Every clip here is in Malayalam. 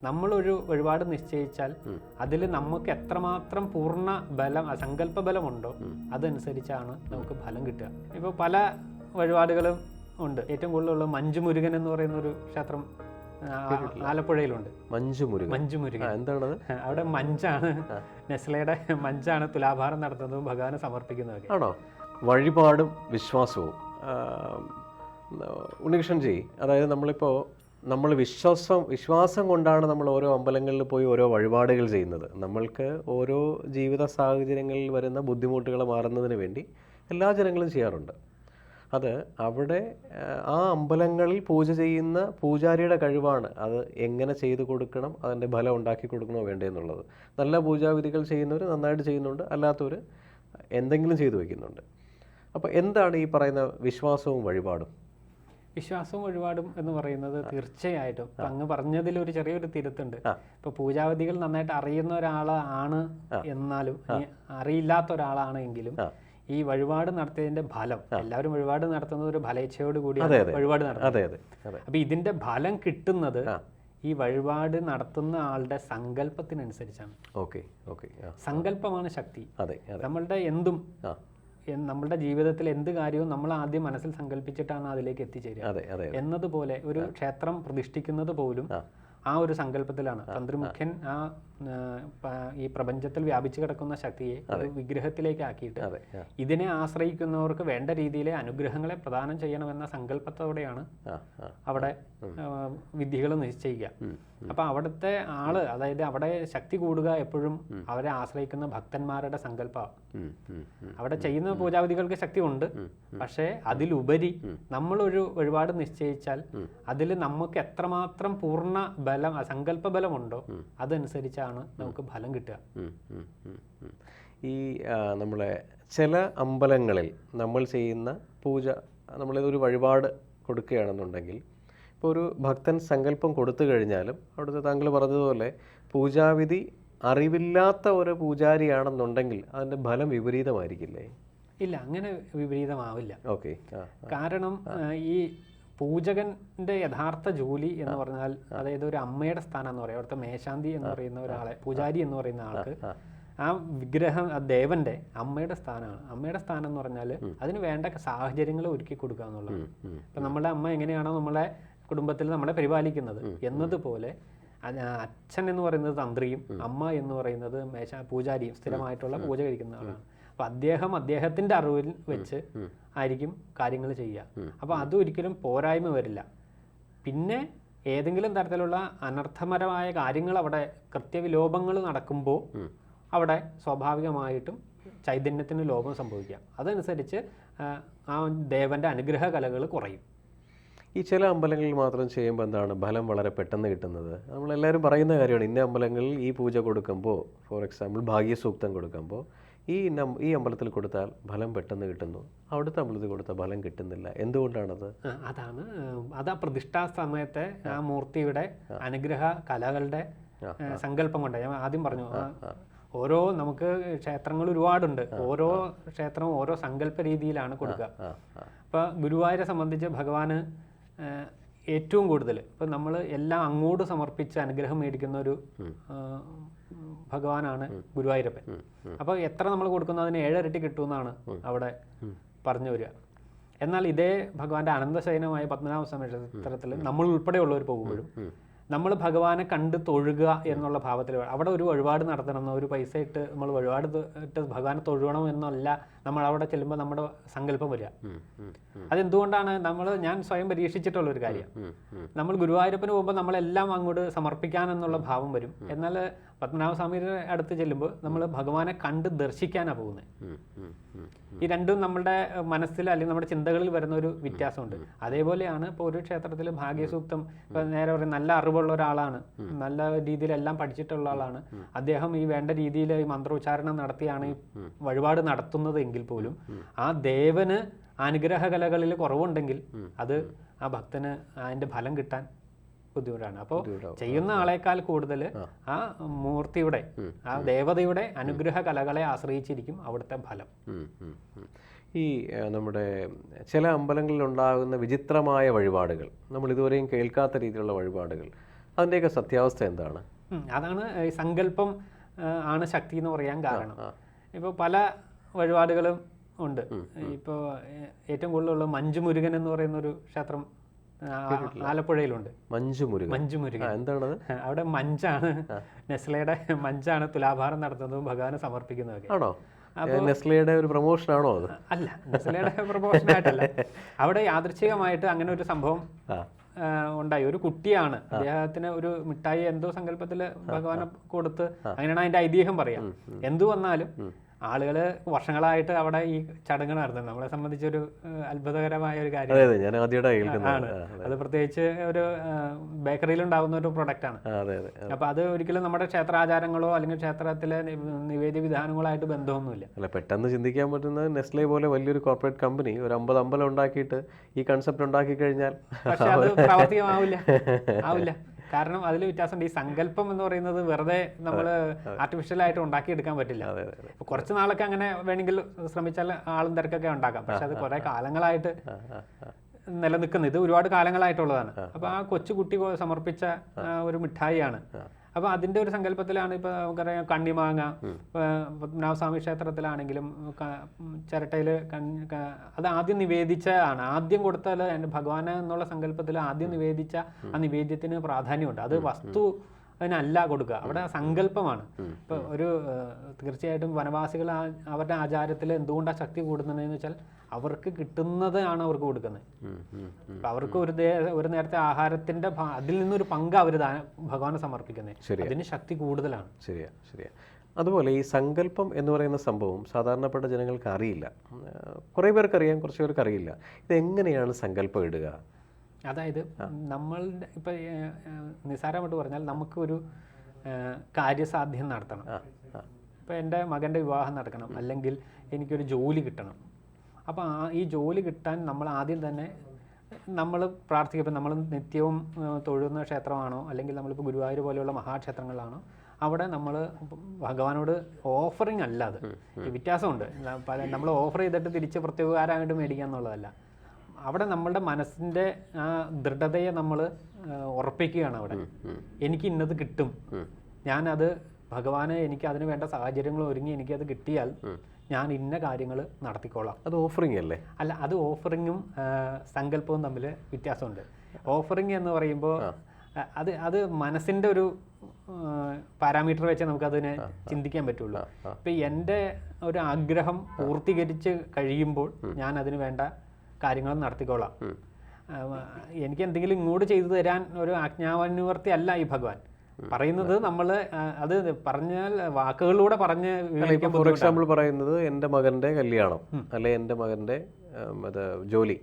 നമ്മളൊരു വഴിപാട് നിശ്ചയിച്ചാൽ അതിൽ നമുക്ക് എത്രമാത്രം പൂർണ്ണ ബലം സങ്കല്പ ബലമുണ്ടോ അതനുസരിച്ചാണ് നമുക്ക് ഫലം കിട്ടുക. ഇപ്പോൾ പല വഴിപാടുകളും ഉണ്ട്. ഏറ്റവും കൂടുതലുള്ള മഞ്ജു മുരുകൻ എന്ന് പറയുന്ന ഒരു ക്ഷേത്രം ആലപ്പുഴയിലുണ്ട്. മഞ്ജു മുരുകൻ എന്താണത്? അവിടെ മഞ്ചാണ്, നെസ്ലയുടെ മഞ്ചാണ് തുലാഭാരം നടത്തുന്നതും ഭഗവാനെ സമർപ്പിക്കുന്നതൊക്കെ. ആണോ? വഴിപാടും വിശ്വാസവും ഉണ്ണികൃഷ്ണൻജി, അതായത് നമ്മൾ വിശ്വാസം കൊണ്ടാണ് നമ്മൾ ഓരോ അമ്പലങ്ങളിൽ പോയി ഓരോ വഴിപാടുകൾ ചെയ്യുന്നത്. നമ്മൾക്ക് ഓരോ ജീവിത സാഹചര്യങ്ങളിൽ വരുന്ന ബുദ്ധിമുട്ടുകൾ മാറുന്നതിന് വേണ്ടി എല്ലാ ജനങ്ങളും ചെയ്യാറുണ്ട്. അത് അവിടെ ആ അമ്പലങ്ങളിൽ പൂജ ചെയ്യുന്ന പൂജാരിയുടെ കഴിവാണ് അത് എങ്ങനെ ചെയ്തു കൊടുക്കണം, അതിൻ്റെ ഫലം ഉണ്ടാക്കി കൊടുക്കണോ വേണ്ടതെന്നുള്ളത്. നല്ല പൂജാവിധികൾ ചെയ്യുന്നവർ നന്നായിട്ട് ചെയ്യുന്നുണ്ട്, അല്ലാത്തവർ എന്തെങ്കിലും ചെയ്തു വയ്ക്കുന്നുണ്ട്. അപ്പോൾ എന്താണ് ഈ പറയുന്ന വിശ്വാസവും വഴിപാടും? വിശ്വാസവും വഴിപാടും എന്ന് പറയുന്നത് തീർച്ചയായിട്ടും അങ്ങ് പറഞ്ഞതിൽ ഒരു ചെറിയൊരു തിരുത്തുണ്ട്. ഇപ്പൊ പൂജാവിധികൾ നന്നായിട്ട് അറിയുന്ന ഒരാളാണ് എന്നാലും അറിയില്ലാത്ത ഒരാളാണെങ്കിലും ഈ വഴിപാട് നടത്തിയതിന്റെ ഫലം, എല്ലാവരും വഴിപാട് നടത്തുന്നത് ഒരു ഫലേച്ഛയോട് കൂടി വഴിപാട് നടത്തുന്നത്. അപ്പൊ ഇതിന്റെ ഫലം കിട്ടുന്നത് ഈ വഴിപാട് നടത്തുന്ന ആളുടെ സങ്കല്പത്തിനനുസരിച്ചാണ്. സങ്കല്പമാണ് ശക്തി. നമ്മളുടെ എന്തും നമ്മളുടെ ജീവിതത്തിൽ എന്ത് കാര്യവും നമ്മൾ ആദ്യം മനസ്സിൽ സങ്കല്പിച്ചിട്ടാണ് അതിലേക്ക് എത്തിച്ചേരുക. എന്നതുപോലെ ഒരു ക്ഷേത്രം പ്രതിഷ്ഠിക്കുന്നത് പോലും ആ ഒരു സങ്കല്പത്തിലാണ്. തന്ത്രിമുഖ്യൻ ഈ പ്രപഞ്ചത്തിൽ വ്യാപിച്ചു കിടക്കുന്ന ശക്തിയെ ഒരു വിഗ്രഹത്തിലേക്ക് ആക്കിയിട്ട് ഇതിനെ ആശ്രയിക്കുന്നവർക്ക് വേണ്ട രീതിയിലെ അനുഗ്രഹങ്ങളെ പ്രദാനം ചെയ്യണമെന്ന സങ്കല്പത്തോടെയാണ് അവിടെ വിധികൾ നിശ്ചയിക്കുക. അപ്പൊ അവിടുത്തെ ആള്, അതായത് അവിടെ ശക്തി കൂടുക എപ്പോഴും അവരെ ആശ്രയിക്കുന്ന ഭക്തന്മാരുടെ സങ്കല്പമാണ്. അവിടെ ചെയ്യുന്ന പൂജാവിധികൾക്ക് ശക്തി ഉണ്ട്, പക്ഷേ അതിലുപരി നമ്മളൊരു വഴിപാട് നിശ്ചയിച്ചാൽ അതിൽ നമുക്ക് എത്രമാത്രം പൂർണ്ണ ബലം സങ്കല്പ ബലമുണ്ടോ അതനുസരിച്ചാണ് നമുക്ക് ഫലം കിട്ടുക. ഈ നമ്മളെ ചില അമ്പലങ്ങളിൽ നമ്മൾ ചെയ്യുന്ന പൂജ, നമ്മളിതൊരു വഴിപാട് കൊടുക്കുകയാണെന്നുണ്ടെങ്കിൽ, ഇപ്പോൾ ഒരു ഭക്തൻ സങ്കല്പം കൊടുത്തു കഴിഞ്ഞാലും അവിടുത്തെ താങ്കൾ പറഞ്ഞതുപോലെ പൂജാവിധി അറിവില്ലാത്ത ഒരു പൂജാരിയാണെന്നുണ്ടെങ്കിൽ അതിൻ്റെ ഫലം വിപരീതമായിരിക്കില്ലേ? ഇല്ല, അങ്ങനെ വിപരീതമാവില്ല. കാരണം ഈ പൂജകന്റെ യഥാർത്ഥ ജോലി എന്ന് പറഞ്ഞാൽ, അതായത് ഒരു അമ്മയുടെ സ്ഥാനം എന്ന് പറയാം. അവിടുത്തെ മേശാന്തി എന്ന് പറയുന്ന ഒരാളെ, പൂജാരി എന്ന് പറയുന്ന ആൾക്ക് ആ വിഗ്രഹം ദേവന്റെ അമ്മയുടെ സ്ഥാനമാണ്. അമ്മയുടെ സ്ഥാനം എന്ന് പറഞ്ഞാൽ അതിന് വേണ്ട സാഹചര്യങ്ങൾ ഒരുക്കി കൊടുക്കുക എന്നുള്ളത്. ഇപ്പം നമ്മുടെ അമ്മ എങ്ങനെയാണോ നമ്മളെ കുടുംബത്തിൽ നമ്മളെ പരിപാലിക്കുന്നത് എന്നതുപോലെ അച്ഛൻ എന്ന് പറയുന്നത് തന്ത്രിയും അമ്മ എന്ന് പറയുന്നത് പൂജാരിയും സ്ഥിരമായിട്ടുള്ള പൂജ കഴിക്കുന്ന ആളാണ്. അപ്പൊ അദ്ദേഹത്തിന്റെ അറിവിൽ വെച്ച് ആയിരിക്കും കാര്യങ്ങൾ ചെയ്യുക. അപ്പൊ അതൊരിക്കലും പോരായ്മ വരില്ല. പിന്നെ ഏതെങ്കിലും തരത്തിലുള്ള അനർത്ഥപരമായ കാര്യങ്ങൾ അവിടെ കൃത്യവിലോപങ്ങൾ നടക്കുമ്പോൾ അവിടെ സ്വാഭാവികമായിട്ടും ചൈതന്യത്തിന് ലോപം സംഭവിക്കാം. അതനുസരിച്ച് ആ ദേവന്റെ അനുഗ്രഹ കലകൾ കുറയും. ഈ ചില അമ്പലങ്ങളിൽ മാത്രം ചെയ്യുമ്പോൾ എന്താണ് ഫലം വളരെ പെട്ടെന്ന് കിട്ടുന്നത്? നമ്മളെല്ലാവരും പറയുന്ന കാര്യമാണ്, ഇന്ന അമ്പലങ്ങളിൽ ഈ പൂജ കൊടുക്കുമ്പോൾ, ഫോർ എക്സാമ്പിൾ ഭാഗ്യസൂക്തം കൊടുക്കുമ്പോൾ ഈ അമ്പലത്തിൽ കൊടുത്താൽ ഫലം പെട്ടെന്ന് കിട്ടുന്നു, അവിടുത്തെ അമ്പലത്തിൽ കൊടുത്താൽ ഫലം കിട്ടുന്നില്ല. എന്തുകൊണ്ടാണത്? അതാ പ്രതിഷ്ഠാ സമയത്തെ ആ മൂർത്തിയുടെ അനുഗ്രഹ കലകളുടെ സങ്കല്പം കൊണ്ട്. ഞാൻ ആദ്യം പറഞ്ഞു, ഓരോ നമുക്ക് ക്ഷേത്രങ്ങൾ ഒരുപാടുണ്ട്. ഓരോ ക്ഷേത്രവും ഓരോ സങ്കല്പ രീതിയിലാണ് കൊടുക്കുക. ഇപ്പൊ ഗുരുവായൂരെ സംബന്ധിച്ച് ഭഗവാന് ഏറ്റവും കൂടുതൽ ഇപ്പം നമ്മൾ എല്ലാം അങ്ങോട്ട് സമർപ്പിച്ച് അനുഗ്രഹം മേടിക്കുന്ന ഒരു ഭഗവാനാണ് ഗുരുവായൂരപ്പൻ. അപ്പൊ എത്ര നമ്മൾ കൊടുക്കുന്നോ അതിന് 7 ഇരട്ടി കിട്ടുമെന്നാണ് അവിടെ പറഞ്ഞു വരിക. എന്നാൽ ഇതേ ഭഗവാന്റെ അനന്തശയനമായ പത്മനാഭസ്വാമി ക്ഷേത്രത്തിൽ നമ്മൾ ഉൾപ്പെടെയുള്ളവർ പോകുമ്പോഴും നമ്മൾ ഭഗവാനെ കണ്ട് തൊഴുക എന്നുള്ള ഭാവത്തിൽ അവിടെ ഒരു വഴിപാട് നടത്തണം, ഒരു പൈസ ഇട്ട് നമ്മൾ വഴിപാട് ഇട്ട് ഭഗവാനെ തൊഴുകണം എന്നല്ല നമ്മൾ അവിടെ ചെല്ലുമ്പോൾ നമ്മുടെ സങ്കല്പം വരിക. അതെന്തുകൊണ്ടാണ്? ഞാൻ സ്വയം പരീക്ഷിച്ചിട്ടുള്ള ഒരു കാര്യം. നമ്മൾ ഗുരുവായൂരപ്പന് പോകുമ്പോൾ നമ്മളെല്ലാം അങ്ങോട്ട് സമർപ്പിക്കാനെന്നുള്ള ഭാവം വരും. എന്നാൽ പത്മനാഭസ്വാമിയുടെ അടുത്ത് ചെല്ലുമ്പോൾ നമ്മൾ ഭഗവാനെ കണ്ട് ദർശിക്കാനാണ് പോകുന്നത്. ഈ രണ്ടും നമ്മുടെ മനസ്സിൽ അല്ലെങ്കിൽ നമ്മുടെ ചിന്തകളിൽ വരുന്ന ഒരു വ്യത്യാസമുണ്ട്. അതേപോലെയാണ് ഇപ്പോൾ ഒരു ക്ഷേത്രത്തിൽ ഭാഗ്യസൂക്തം, നേരെ പറയും നല്ല അറിവുള്ള ഒരാളാണ്, നല്ല രീതിയിൽ എല്ലാം പഠിച്ചിട്ടുള്ള ആളാണ്, അദ്ദേഹം ഈ വേണ്ട രീതിയിൽ ഈ മന്ത്രോച്ചാരണം നടത്തിയാണ് ഈ വഴിപാട് നടത്തുന്നത് എങ്കിൽ പോലും ആ ദേവന് അനുഗ്രഹ കലകളിൽ കുറവുണ്ടെങ്കിൽ അത് ആ ഭക്തന് അതിന്റെ ഫലം കിട്ടാൻ ബുദ്ധിമുട്ടാണ്. അപ്പോൾ ചെയ്യുന്ന ആളെക്കാൾ കൂടുതൽ ആ മൂർത്തിയുടെ, ആ ദേവതയുടെ അനുഗ്രഹ കലകളെ ആശ്രയിച്ചിരിക്കും അവിടുത്തെ ഫലം. ഈ നമ്മുടെ ചില അമ്പലങ്ങളിൽ ഉണ്ടാകുന്ന വിചിത്രമായ വഴിപാടുകൾ, നമ്മൾ ഇതുവരെയും കേൾക്കാത്ത രീതിയിലുള്ള വഴിപാടുകൾ, അതിൻ്റെയൊക്കെ സത്യാവസ്ഥ എന്താണ്? അതാണ് ഈ സങ്കല്പം ആണ് ശക്തി എന്ന് പറയാൻ കാരണം. ഇപ്പോൾ പല വഴിപാടുകളും ഉണ്ട്. ഇപ്പോൾ ഏറ്റവും കൂടുതലുള്ള മഞ്ജു മുരുകൻ എന്ന് പറയുന്ന ഒരു ക്ഷേത്രം ആലപ്പുഴയിലുണ്ട്. മഞ്ജു മുരുകൻ എന്താണത്? അവിടെ മഞ്ചാണ്, നെസ്ലയുടെ മഞ്ചാണ് തുലാഭാരം നടത്തുന്നതും ഭഗവാന് സമർപ്പിക്കുന്നതൊക്കെ. ആണോ? നെസ്ലയുടെ ഒരു പ്രൊമോഷൻ ആണോ അത്? അല്ല, നെസ്ലയുടെ പ്രൊമോഷൻ ആയിട്ടല്ല. അവിടെ യാദൃച്ഛികമായിട്ട് അങ്ങനെ ഒരു സംഭവം ഉണ്ടായി. ഒരു കുട്ടിയാണ്, അദ്ദേഹത്തിന് ഒരു മിഠായി എന്തോ സങ്കല്പത്തിൽ ഭഗവാനെ കൊടുത്ത്, അങ്ങനെയാണ് അതിന്റെ ഐതിഹ്യം പറയാം. എന്തു വന്നാലും ആളുകള് വർഷങ്ങളായിട്ട് അവിടെ ഈ ചടങ്ങ് നടത്തുന്നത് നമ്മളെ സംബന്ധിച്ചൊരു അത്ഭുതകരമായ ഒരു കാര്യമാണ്. അത് പ്രത്യേകിച്ച് ഒരു ബേക്കറിയിൽ ഉണ്ടാകുന്ന ഒരു പ്രൊഡക്റ്റ് ആണ്. അപ്പൊ അത് ഒരിക്കലും നമ്മുടെ ക്ഷേത്രാചാരങ്ങളോ അല്ലെങ്കിൽ ക്ഷേത്രത്തിലെ നിവേദ്യ വിധാനങ്ങളായിട്ട് ബന്ധമൊന്നുമില്ല. അല്ല, പെട്ടെന്ന് ചിന്തിക്കാൻ പറ്റുന്നത് നെസ്ലെ പോലെ വലിയൊരു കോർപ്പറേറ്റ് കമ്പനി ഒരു 50 അമ്പലം ഉണ്ടാക്കിയിട്ട് ഈ കൺസെപ്റ്റ് ഉണ്ടാക്കി കഴിഞ്ഞാൽ പക്ഷെ അത് പ്രാവർത്തികമാവില്ല. കാരണം അതിൽ വ്യത്യാസമുണ്ട്. ഈ സങ്കല്പം എന്ന് പറയുന്നത് വെറുതെ നമ്മൾ ആർട്ടിഫിഷ്യലായിട്ട് ഉണ്ടാക്കിയെടുക്കാൻ പറ്റില്ല. കുറച്ച് നാളൊക്കെ അങ്ങനെ വേണമെങ്കിൽ ശ്രമിച്ചാൽ ആളും തിരക്കൊക്കെ ഉണ്ടാക്കാം. പക്ഷെ അത് കുറെ കാലങ്ങളായിട്ട് നിലനിൽക്കുന്നത്, ഇത് ഒരുപാട് കാലങ്ങളായിട്ടുള്ളതാണ്. അപ്പൊ ആ കൊച്ചുകുട്ടി സമർപ്പിച്ച ഒരു മിഠായിയാണ്. അപ്പൊ അതിന്റെ ഒരു സങ്കല്പത്തിലാണ് ഇപ്പൊ നമുക്കറിയാം കണ്ണിമാങ്ങ, പത്മനാഭസ്വാമി ക്ഷേത്രത്തിലാണെങ്കിലും ചിരട്ടയില് അത് ആദ്യം നിവേദിച്ചതാണ്. ആദ്യം കൊടുത്താൽ ഭഗവാന് എന്നുള്ള സങ്കല്പത്തിൽ ആദ്യം നിവേദിച്ച ആ നിവേദ്യത്തിന് പ്രാധാന്യമുണ്ട്. അത് വസ്തു അതിനല്ല കൊടുക്കുക, അവിടെ സങ്കല്പമാണ്. ഇപ്പൊ ഒരു തീർച്ചയായിട്ടും വനവാസികൾ അവരുടെ ആചാരത്തിൽ എന്തുകൊണ്ടാണ് ശക്തി കൂടുന്നതെന്ന് വെച്ചാൽ അവർക്ക് കിട്ടുന്നതാണ് അവർക്ക് കൊടുക്കുന്നത്. അപ്പൊ അവർക്ക് ഒരു നേരത്തെ ആഹാരത്തിന്റെ അതിൽ നിന്നൊരു പങ്ക് അവർ ഭഗവാന് സമർപ്പിക്കുന്നത്. അതിന് ശക്തി കൂടുതലാണ്. ശരിയാ. അതുപോലെ ഈ സങ്കല്പം എന്ന് പറയുന്ന സംഭവം സാധാരണപ്പെട്ട ജനങ്ങൾക്ക് അറിയില്ല. കുറേ പേർക്കറിയാം, കുറച്ച് പേർക്ക് അറിയില്ല. ഇതെങ്ങനെയാണ് സങ്കല്പം ഇടുക? അതായത് നമ്മളുടെ ഇപ്പൊ നിസ്സാരമായിട്ട് പറഞ്ഞാൽ നമുക്കൊരു കാര്യസാധ്യം നടത്തണം. ഇപ്പൊ എൻ്റെ മകൻ്റെ വിവാഹം നടക്കണം, അല്ലെങ്കിൽ എനിക്കൊരു ജോലി കിട്ടണം. അപ്പോൾ ഈ ജോലി കിട്ടാൻ നമ്മൾ ആദ്യം തന്നെ നമ്മൾ പ്രാർത്ഥിക്കും. നമ്മൾ നിത്യവും തൊഴുന്ന ക്ഷേത്രമാണോ, അല്ലെങ്കിൽ നമ്മളിപ്പോൾ ഗുരുവായൂർ പോലെയുള്ള മഹാക്ഷേത്രങ്ങളാണോ, അവിടെ നമ്മൾ ഭഗവാനോട് ഓഫറിങ് അല്ല, അത് വ്യത്യാസമുണ്ട്. നമ്മൾ ഓഫർ ചെയ്തിട്ട് തിരിച്ച് പ്രത്യേകകാരായിട്ട് മേടിക്കുക എന്നുള്ളതല്ല. അവിടെ നമ്മളുടെ മനസ്സിൻ്റെ ആ ദൃഢതയെ നമ്മൾ ഉറപ്പിക്കുകയാണ്. അവിടെ എനിക്ക് ഇന്നത് കിട്ടും, ഞാനത് ഭഗവാന് എനിക്ക് അതിന് വേണ്ട സാഹചര്യങ്ങൾ ഒരുങ്ങി എനിക്കത് കിട്ടിയാൽ ഞാൻ ഇന്ന കാര്യങ്ങൾ നടത്തിക്കോളാം. അത് ഓഫറിംഗ് അല്ലേ? അല്ല, അത് ഓഫറിങ്ങും സങ്കല്പവും തമ്മിൽ വ്യത്യാസമുണ്ട്. ഓഫറിങ് എന്ന് പറയുമ്പോൾ അത് മനസ്സിൻ്റെ ഒരു പാരാമീറ്റർ വെച്ച് നമുക്കതിനെ ചിന്തിക്കാൻ പറ്റുള്ളൂ. ഇപ്പം എൻ്റെ ഒരു ആഗ്രഹം പൂർത്തീകരിച്ച് കഴിയുമ്പോൾ ഞാൻ അതിന് വേണ്ട കാര്യങ്ങൾ നടത്തിക്കോളാം. എനിക്ക് എന്തെങ്കിലും ഇങ്ങോട്ട് ചെയ്തു തരാൻ ഒരു ആജ്ഞാനുവർത്തി അല്ല ഈ ഭഗവാൻ പറയുന്നത്. നമ്മൾ അത് പറഞ്ഞാൽ വാക്കുകളിലൂടെ പറഞ്ഞ് ഫോർ എക്സാമ്പിൾ പറയുന്നത് എൻ്റെ മകൻ്റെ കല്യാണം അല്ലെ എൻ്റെ മകൻ്റെ ജോലി.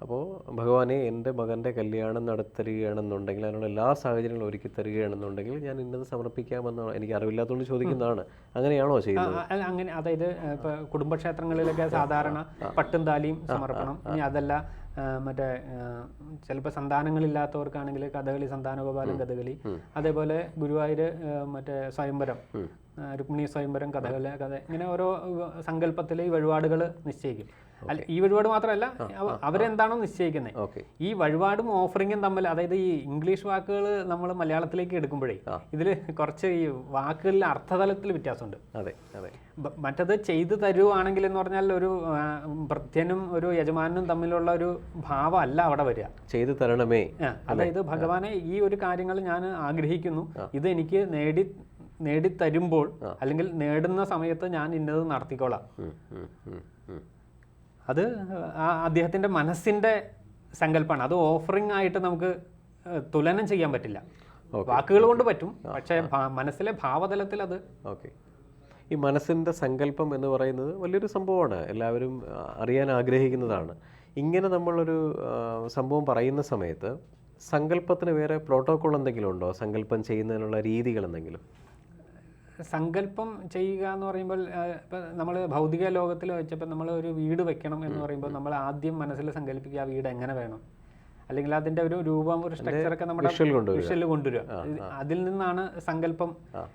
അപ്പോൾ ഭഗവാനെ എൻ്റെ മകൻ്റെ കല്യാണം നടത്തരികയാണെന്നുണ്ടെങ്കിൽ അതിനുള്ള എല്ലാ സാഹചര്യങ്ങളും ഒരുക്കി തരികയാണെന്നുണ്ടെങ്കിൽ ഞാൻ ഇന്നത് സമർപ്പിക്കാമെന്നാണ്. എനിക്ക് അറിവില്ലാത്തതുകൊണ്ട് ചോദിക്കുന്നതാണ്. അങ്ങനെയാണോ ചെയ്യുന്നത്? അങ്ങനെ, അതായത് ഇപ്പോൾ കുടുംബക്ഷേത്രങ്ങളിലൊക്കെ സാധാരണ പട്ടും താലിയും സമർപ്പണം. ഇനി അതല്ല മറ്റേ ചിലപ്പോൾ സന്താനങ്ങളില്ലാത്തവർക്കാണെങ്കിൽ കഥകളി, സന്താനഗോപാലം കഥകളി, അതേപോലെ ഗുരുവായൂർ മറ്റേ സ്വയംവരം, രുക്മിണി സ്വയംവരം, കഥകളി കഥ, ഇങ്ങനെ ഓരോ സങ്കല്പത്തിൽ ഈ വഴിപാടുകൾ നിശ്ചയിക്കും. അല്ല, ഈ വഴിപാട് മാത്രമല്ല, അവരെന്താണോ നിശ്ചയിക്കുന്നത്. ഈ വഴിപാടും ഓഫറിങ്ങും തമ്മിൽ, അതായത് ഈ ഇംഗ്ലീഷ് വാക്കുകൾ നമ്മൾ മലയാളത്തിലേക്ക് എടുക്കുമ്പോഴേ ഇതിൽ കുറച്ച് ഈ വാക്കുകളിൽ അർത്ഥതലത്തിൽ വ്യത്യാസമുണ്ട്. മറ്റത് ചെയ്തു തരുവാണെങ്കിൽ എന്ന് പറഞ്ഞാൽ ഒരു ഭൃത്യനും ഒരു യജമാനും തമ്മിലുള്ള ഒരു ഭാവം അല്ല അവിടെ വരിക. ചെയ്തു തരണമേ, അതായത് ഭഗവാനെ ഈ ഒരു കാര്യങ്ങൾ ഞാൻ ആഗ്രഹിക്കുന്നു, ഇത് എനിക്ക് നേടിത്തരുമ്പോൾ അല്ലെങ്കിൽ നേടുന്ന സമയത്ത് ഞാൻ ഇന്നത് നടത്തിക്കോളാം. അത് അദ്ദേഹത്തിൻ്റെ മനസ്സിൻ്റെ സങ്കല്പമാണ്. അത് ഓഫറിംഗ് ആയിട്ട് നമുക്ക് തുലനം ചെയ്യാൻ പറ്റില്ല. വാക്കുകൾ കൊണ്ട് പറ്റും, പക്ഷേ മനസ്സിലെ ഭാവതലത്തിൽ അത് ഈ മനസ്സിൻ്റെ സങ്കല്പം എന്ന് പറയുന്നത് വലിയൊരു സംഭവമാണ്. എല്ലാവരും അറിയാൻ ആഗ്രഹിക്കുന്നതാണ്. ഇങ്ങനെ നമ്മളൊരു സംഭവം പറയുന്ന സമയത്ത് സങ്കല്പത്തിന് വേറെ പ്രോട്ടോക്കോൾ എന്തെങ്കിലും ഉണ്ടോ? സങ്കല്പം ചെയ്യുന്നതിനുള്ള രീതികൾ എന്തെങ്കിലും? സങ്കല്പം ചെയ്യുക എന്ന് പറയുമ്പോൾ ഇപ്പം നമ്മൾ ഭൗതിക ലോകത്തിൽ വെച്ചപ്പോൾ നമ്മൾ ഒരു വീട് വെക്കണം എന്ന് പറയുമ്പോൾ നമ്മൾ ആദ്യം മനസ്സിൽ സങ്കല്പിക്കുക ആ വീട് എങ്ങനെ വേണം, അല്ലെങ്കിൽ അതിന്റെ ഒരു രൂപം, ഒരു സ്ട്രക്ചറൊക്കെ നമ്മുടെ വിഷ്വൽ കൊണ്ടുവരിക. അതിൽ നിന്നാണ് സങ്കല്പം.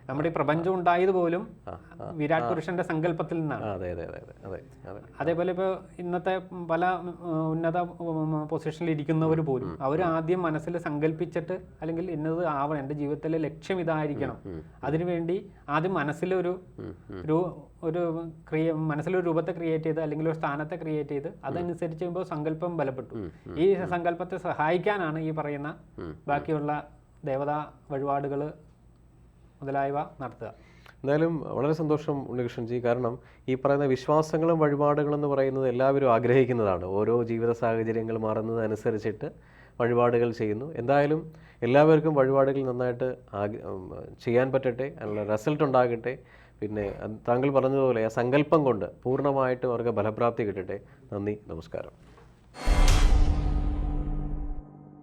നമ്മുടെ ഈ പ്രപഞ്ചം ഉണ്ടായത് പോലും വിരാട് പുരുഷന്റെ സങ്കല്പത്തിൽ നിന്നാണ്. അതേപോലെ ഇപ്പോൾ ഇന്നത്തെ പല ഉന്നത പൊസിഷനിൽ ഇരിക്കുന്നവർ പോലും അവർ ആദ്യം മനസ്സിൽ സങ്കല്പിച്ചിട്ട്, അല്ലെങ്കിൽ ഇന്നത് ആവണം, എൻ്റെ ജീവിതത്തിലെ ലക്ഷ്യം ഇതായിരിക്കണം, അതിനുവേണ്ടി ആദ്യം മനസ്സിലൊരു മനസ്സിലൊരു രൂപത്തെ ക്രിയേറ്റ് ചെയ്ത്, അല്ലെങ്കിൽ ഒരു സ്ഥാനത്തെ ക്രിയേറ്റ് ചെയ്ത് അതനുസരിച്ച് ചെയ്യുമ്പോൾ സങ്കല്പം ബലപ്പെട്ടു. ഈ സങ്കല്പത്തെ സഹായിക്കാനാണ് ഈ പറയുന്ന ബാക്കിയുള്ള ദേവതാ വഴിപാടുകൾ മുതലായവ നടത്തുക. എന്തായാലും വളരെ സന്തോഷം ഉണ്ണികൃഷ്ണൻജി. കാരണം ഈ പറയുന്ന വിശ്വാസങ്ങളും വഴിപാടുകളും എന്ന് പറയുന്നത് എല്ലാവരും ആഗ്രഹിക്കുന്നതാണ്. ഓരോ ജീവിത സാഹചര്യങ്ങൾ മാറുന്നതനുസരിച്ചിട്ട് വഴിപാടുകൾ ചെയ്യുന്നു. എന്തായാലും എല്ലാവർക്കും വഴിപാടുകൾ നന്നായിട്ട് ചെയ്യാൻ പറ്റട്ടെ, അതിനുള്ള റിസൾട്ട് ഉണ്ടാകട്ടെ. പിന്നെ താങ്കൾ പറഞ്ഞതുപോലെ ആ സങ്കല്പം കൊണ്ട് പൂർണ്ണമായിട്ടും അവർക്ക് ഫലപ്രാപ്തി കിട്ടട്ടെ. നന്ദി, നമസ്കാരം.